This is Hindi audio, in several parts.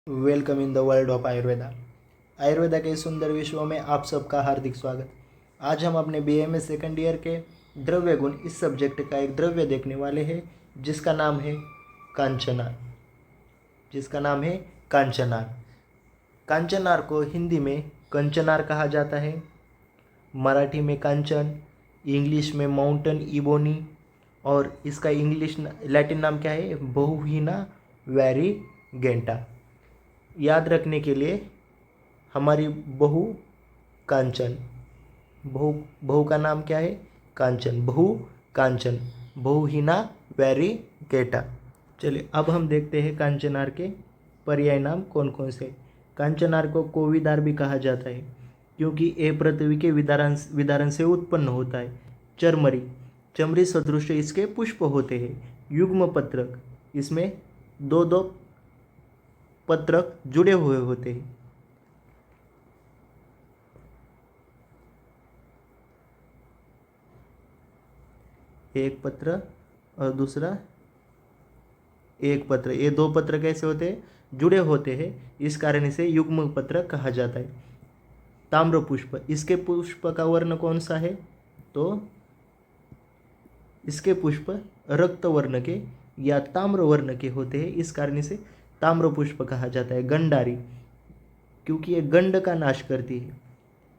Welcome in the world of Ayurveda. Ayurveda के सुंदर विश्व में आप सबका हार्दिक स्वागत। आज हम अपने बीएमएस सेकंड ईयर के द्रव्य गुण इस सब्जेक्ट का एक द्रव्य देखने वाले हैं जिसका नाम है कांचनार। कांचनार को हिंदी में कंचनार कहा जाता है, मराठी में कांचन, इंग्लिश में माउंटेन इबोनी और इसका इंग्लिश लैटिन नाम क्या है? बहुहीना वेरीगेंटा। याद रखने के लिए हमारी बहु कांचन, बहु का नाम क्या है? कांचन, बहुहीना वेरीगेटा। चलिए अब हम देखते हैं कांचनार के पर्याय नाम कौन कौन से। कांचनार को कोविदार भी कहा जाता है क्योंकि ये पृथ्वी के विदारण से उत्पन्न होता है। चमरी सदृश इसके पुष्प होते हैं। युग्म पत्रक, इसमें दो दो पत्रक जुड़े हुए होते हैं। एक पत्र और दूसरा एक पत्र, ये दो पत्र कैसे होते हैं? जुड़े होते हैं, इस कारण इसे युग्म पत्र कहा जाता है। ताम्र पुष्प, इसके पुष्प का वर्ण कौन सा है? तो इसके पुष्प रक्त वर्ण के या ताम्र वर्ण के होते हैं, इस कारण इसे ताम्र पुष्प कहा जाता है। गंडारी, क्योंकि ये गंड का नाश करती है।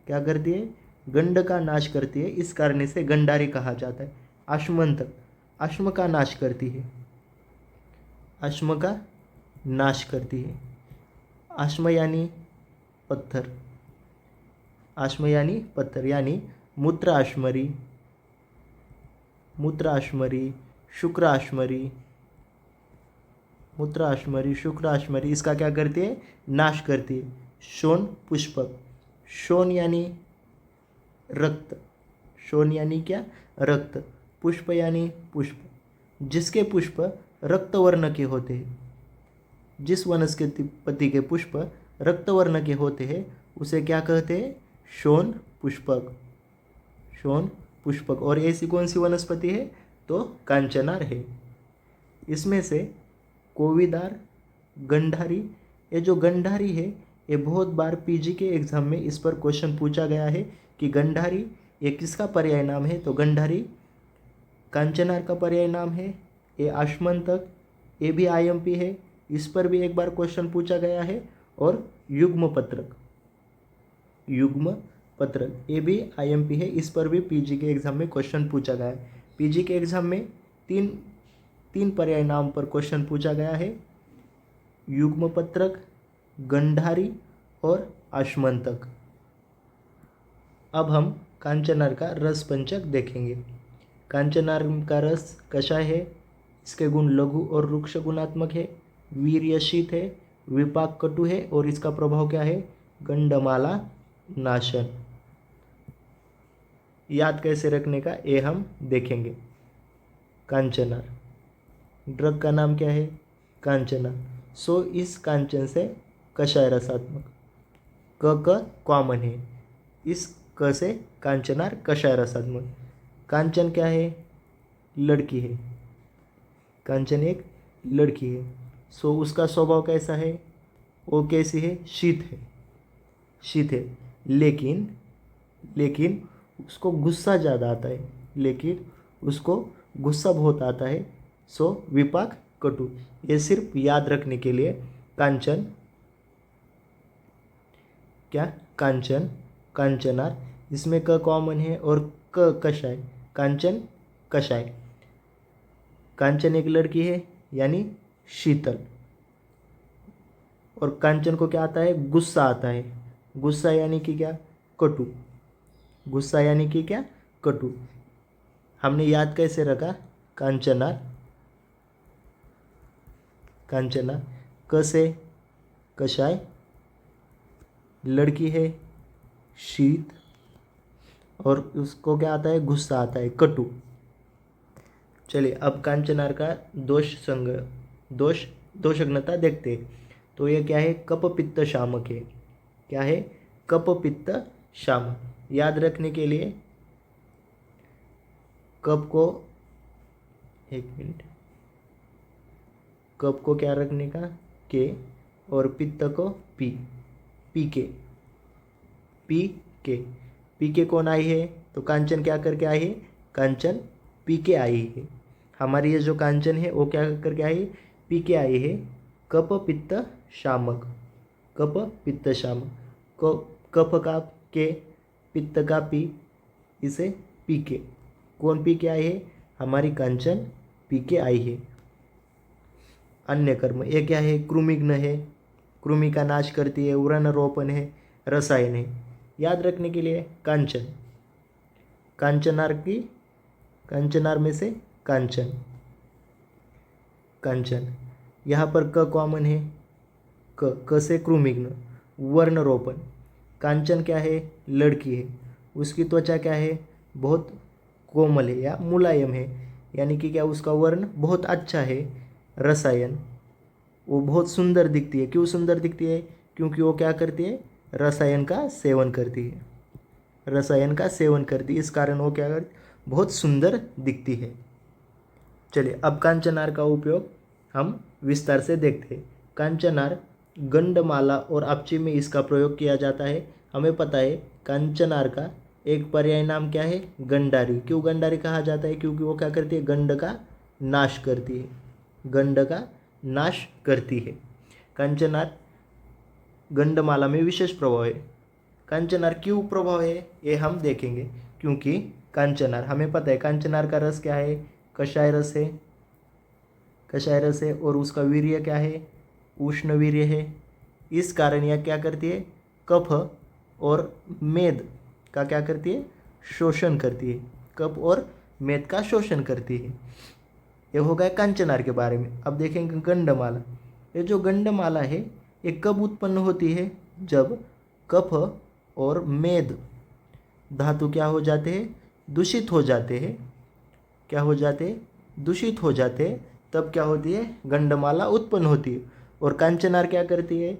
क्या करती है? गंड का नाश करती है, इस कारण इसे गंडारी कहा जाता है। आश्मंतक, अश्म का नाश करती है, अश्म का नाश करती है। आश्म यानी पत्थर, आश्म यानी पत्थर, यानी मूत्राश्मरी, शुक्राश्मरी इसका क्या करती है? नाश करती है। शोण पुष्पक, शोण यानी रक्त, शोण यानी क्या? रक्त। पुष्प यानी पुष्प, जिसके पुष्प रक्त वर्ण के होते हैं। जिस वनस्पति के पुष्प रक्त वर्ण के होते हैं उसे क्या कहते हैं? शोण पुष्पक, शोण पुष्पक। और ऐसी कौन सी वनस्पति है? तो कांचनार है। इसमें से कोविदार, गंधारी, ये जो गंधारी है ये बहुत बार पीजी के एग्जाम में इस पर क्वेश्चन पूछा गया है कि गंधारी ये किसका पर्याय नाम है? तो गंधारी कांचनार का पर्याय नाम है। ये आश्मंतक, ये भी आईएमपी है, इस पर भी एक बार क्वेश्चन पूछा गया है। और युग्म पत्रक, ये भी आईएमपी है, इस पर भी पीजी के एग्जाम में क्वेश्चन पूछा गया है। पीजी के एग्जाम में तीन पर्याय नाम पर क्वेश्चन पूछा गया है, युग्म पत्रक, गंधारी और आश्मंतक। अब हम कांचनार का रस पंचक देखेंगे। कांचनार का रस कषाय है, इसके गुण लघु और रुक्ष गुणात्मक है, वीर्यशीत है, विपाक कटु है और इसका प्रभाव क्या है? गंडमाला नाशन। याद कैसे रखने का ये हम देखेंगे। कांचनार, ड्रग का नाम क्या है? कांचना। सो इस कांचन से कषाय रसात्मक, क कॉमन है, इस क से कांचनार कषाय रसात्मक। कांचन क्या है? लड़की है, कांचन एक लड़की है। सो उसका स्वभाव कैसा है? वो कैसी है? शीत है। लेकिन उसको गुस्सा ज़्यादा आता है, गुस्सा बहुत आता है। सो विपाक कटु। ये सिर्फ याद रखने के लिए। कांचन क्या? कांचनार, इसमें क कॉमन है और क कषाय, कांचन कषाय। कांचन एक लड़की है यानी शीतल, और कांचन को क्या आता है? गुस्सा आता है। गुस्सा यानी कि क्या? कटु। हमने याद कैसे रखा? कांचनार क से कषाय, लड़की है, शीत, और उसको क्या आता है? गुस्सा आता है, कटु। चलिए अब कांचनार का दोषज्ञता देखते हैं। तो ये क्या है? कप पित्त शामक है। क्या है? कप पित्त शामक। याद रखने के लिए कप को, एक मिनट, कप को क्या रखने का? के, और पित्त को पी, पीके, पीके। पीके कौन आई है? तो कांचन क्या करके आई है? कांचन पीके आई है। हमारी ये जो कांचन है वो क्या करके आई? पीके आई है। कफ पित्त शामक, कफ पित्त शामक। कफ का के, पित्त का पी, इसे पीके। कौन पीके आई है? हमारी कांचन पीके आई है। अन्य कर्म ये क्या है? कृमिघ्न है, कृमि का नाश करती है, उड़न रोपण है, रसायन है। याद रखने के लिए कांचन, कांचनार की, कांचनार में से कांचन, कांचन। यहाँ पर क कॉमन है, क से कृमिघ्न, वर्ण रोपण। कांचन क्या है? लड़की है, उसकी त्वचा क्या है? बहुत कोमल है या मुलायम है, यानी कि क्या उसका वर्ण बहुत अच्छा है। रसायन, वो बहुत सुंदर दिखती है। क्यों सुंदर दिखती है? क्योंकि वो क्या करती है? रसायन का सेवन करती है, रसायन का सेवन करती है, इस कारण वो क्या करती? बहुत सुंदर दिखती है। चलिए अब कांचनार का उपयोग हम विस्तार से देखते हैं। कांचनार गंडमाला और अपची में इसका प्रयोग किया जाता है। हमें पता है कांचनार का एक पर्याय नाम क्या है? गंडारी। क्यों गंडारी कहा जाता है? क्योंकि वो क्या करती है? गंड का नाश करती है, गंड का नाश करती है। कांचनार गंडमाला में विशेष प्रभाव है। कांचनार क्यों प्रभाव है ये हम देखेंगे। क्योंकि कांचनार हमें पता है कांचनार का रस क्या है? कषाय रस है, कषाय रस है, और उसका वीर्य क्या है? उष्ण वीर्य है। इस कारण यह क्या करती है? कफ और मेद का क्या करती है? शोषण करती है, कफ और मेद का शोषण करती है। ये हो गया कांचनार के बारे में। अब देखेंगे गंडमाला। ये जो गंडमाला है ये कब उत्पन्न होती है? जब कफ और मेद धातु क्या हो जाते हैं? दूषित हो जाते हैं। क्या हो जाते हैं? दूषित हो जाते हैं। तब क्या होती है? गंडमाला उत्पन्न होती है। और कांचनार क्या करती है?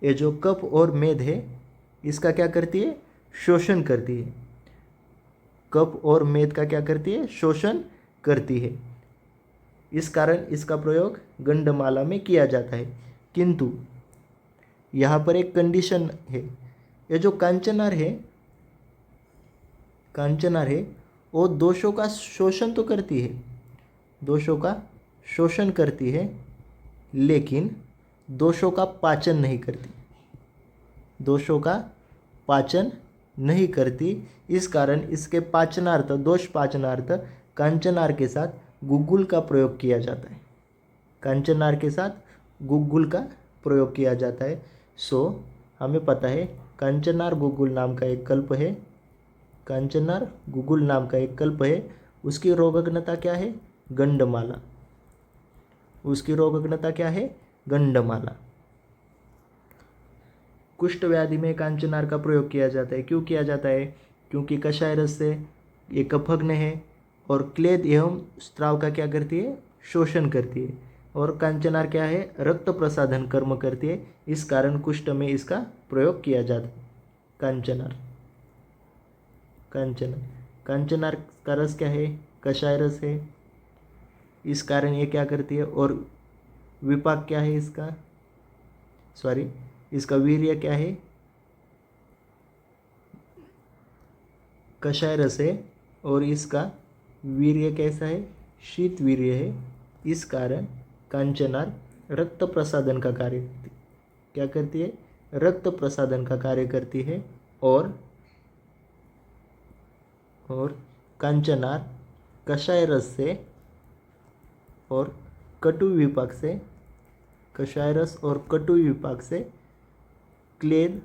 ये जो कफ और मेद है इसका क्या करती है? शोषण करती है। कफ और मेद का क्या करती है? शोषण करती है। इस कारण इसका प्रयोग गंडमाला में किया जाता है। किंतु यहाँ पर एक कंडीशन है। ये जो कांचनार है, कांचनार है वो दोषों का शोषण तो करती है, दोषों का शोषण करती है, लेकिन दोषों का पाचन नहीं करती, दोषों का पाचन नहीं करती। इस कारण इसके पाचनार्थ, दोष पाचनार्थ कांचनार के साथ गुग्गुल का प्रयोग किया जाता है। कांचनार के साथ गुग्गुल का प्रयोग किया जाता है। सो हमें पता है कांचनार गुग्गुल नाम का एक कल्प है, कांचनार गुग्गुल नाम का एक कल्प है। उसकी रोगग्नता क्या है? गंडमाला। उसकी रोगग्नता क्या है? गंडमाला। कुष्ठ व्याधि में कांचनार का प्रयोग किया जाता है। क्यों किया जाता है? क्योंकि कषाय रस से ये कफग्न है और क्लेद एवं स्त्राव का क्या करती है? शोषण करती है। और कांचनार क्या है? रक्त प्रसाधन कर्म करती है। इस कारण कुष्ठ में इसका प्रयोग किया जाता है। कांचनार, कांचनार, कांचनार का रस क्या है? कषाय रस है। इस कारण ये क्या करती है? और विपाक क्या है इसका? सॉरी, इसका वीर्य क्या है? कषाय रस है और इसका वीर्य कैसा है? शीत वीर्य है। इस कारण कांचनार रक्त प्रसादन का कार्य करती है। क्या करती है? रक्त प्रसादन का कार्य करती है। और कांचनार कषाय रस से और कटु विपाक से, कषाय रस और कटु विपाक से क्लेद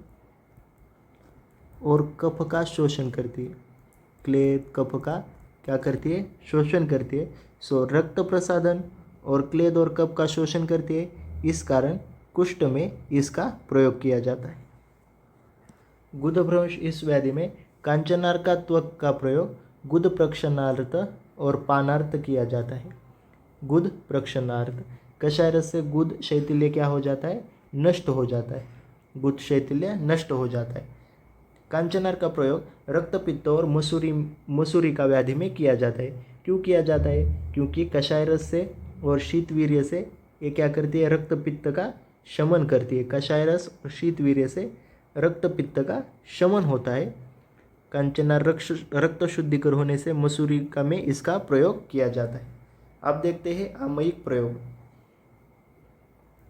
और कफ का शोषण करती है। क्लेद कफ का क्या करती है? शोषण करती है। सो रक्त प्रसादन और क्लेद और कफ का शोषण करती है। इस कारण कुष्ठ में इसका प्रयोग किया जाता है। गुदभ्रंश इस व्याधि में कांचनार का त्वक का प्रयोग गुद प्रक्षणार्थ और पानार्थ किया जाता है। गुद प्रक्षणार्थ, कषाय रस से गुद शैथिल्य क्या हो जाता है? नष्ट हो जाता है। गुद शैथिल्य नष्ट हो जाता है। कांचनार का प्रयोग रक्तपित्त और मसूरी का व्याधि में किया जाता है। क्यों किया जाता है? क्योंकि कषाय रस से और शीतवीर्य से ये क्या करती है, रक्त पित्त का शमन करती है। कषाय रस और शीतवीर्य से रक्त पित्त का शमन होता है। कांचनार रक्त शुद्धिकर होने से मसूरिका में इसका प्रयोग किया जाता है। अब देखते हैं आमयिक प्रयोग।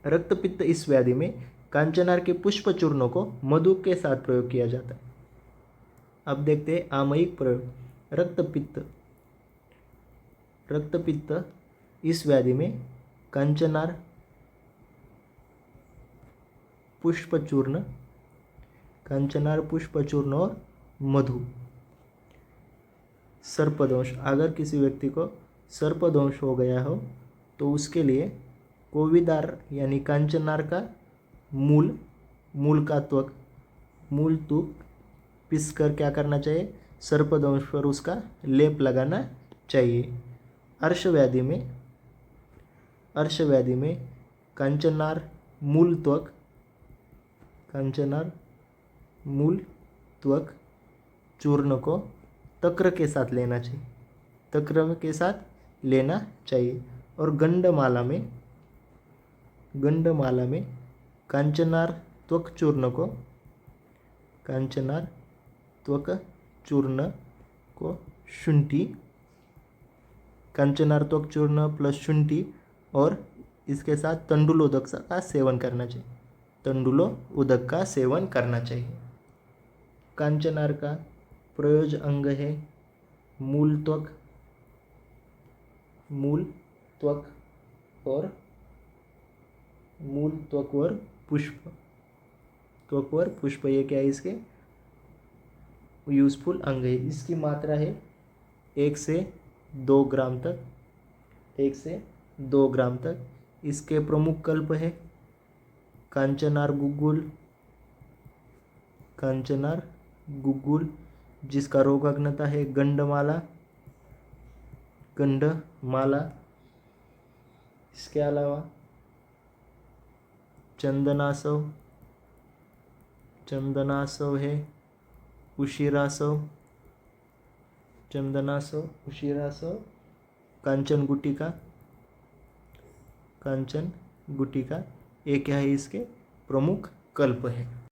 रक्तपित्त इस व्याधि में कांचनार के पुष्प चूर्ण को मधु के साथ प्रयोग किया जाता है। अब देखते हैं आमयिक प्रयोग। रक्तपित्त इस व्याधि में कांचनार पुष्प चूर्ण और मधु। सर्पदंश, अगर किसी व्यक्ति को सर्पदंश हो गया हो तो उसके लिए कोविदार यानी कांचनार का मूल का तुक पीसकर क्या करना चाहिए, सर्पदंश पर उसका लेप लगाना चाहिए। अर्श व्याधि में कांचनार मूल त्वक चूर्ण को तक्र के साथ लेना चाहिए। और गंडमाला में कांचनार त्वक चूर्ण को शुंठी, कांचनार त्वक चूर्ण प्लस शुंठी और इसके साथ तंडुलोदक का सेवन करना चाहिए। कांचनार का प्रयोज अंग है मूल त्वक और पुष्प। ये क्या है, इसके यूजफुल अंग है। इसकी मात्रा है 1 से 2 ग्राम तक। इसके प्रमुख कल्प है कांचनार गुग्गुल, जिसका रोगाग्नता है गंडमाला। इसके अलावा चंदनासव है, उशिरासव, कांचन गुटिका, ये क्या है, इसके प्रमुख कल्प है।